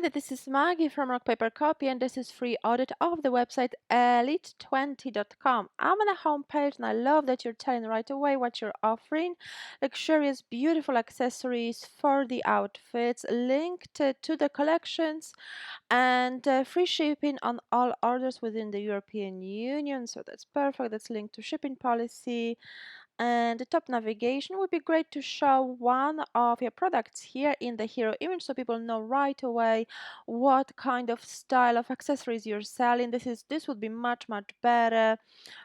there, this is Maggie from Rock Paper Copy, and this is free audit of the website elite20.com. I'm on a homepage, and I love that you're telling right away what you're offering. Luxurious, beautiful accessories for the outfits, linked to the collections, and free shipping on all orders within the European Union. So that's perfect. That's linked to shipping policy. And the top navigation would be great to show one of your products here in the hero image so people know right away what kind of style of accessories you're selling. This would be much better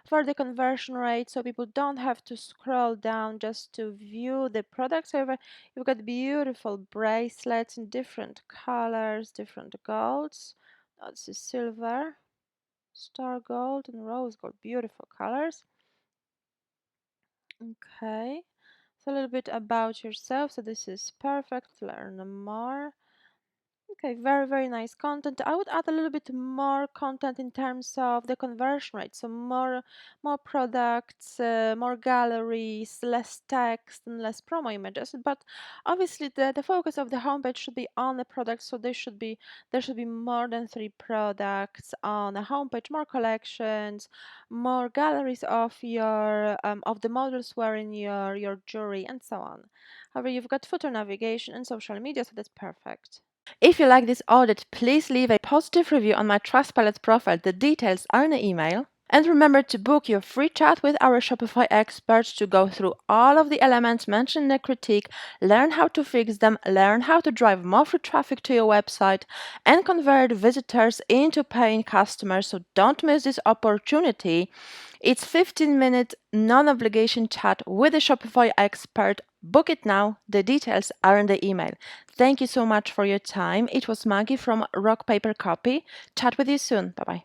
for the conversion rate, so people don't have to scroll down just to view the products. However, you've got beautiful bracelets in different colors, different golds. This is silver, star gold, and rose gold. Beautiful colors. Okay, so a little bit about yourself. So this is perfect. Learn more. Okay, very nice content. I would add a little bit more content in terms of the conversion rate. So more products, more galleries, less text and less promo images. But obviously the focus of the homepage should be on the products. So there should be more than 3 products on the homepage, more collections, more galleries of your of the models wearing your jewelry and so on. However, you've got footer navigation and social media, so that's perfect. If you like this audit, please leave a positive review on my Trustpilot profile. The details are in the email. And remember to book your free chat with our Shopify experts to go through all of the elements mentioned in the critique, learn how to fix them, learn how to drive more free traffic to your website, and convert visitors into paying customers. So don't miss this opportunity. It's 15-minute non-obligation chat with a Shopify expert. Book it now. The details are in the email. Thank you so much for your time. It was Maggie from Rock Paper Copy. Chat with you soon. Bye-bye.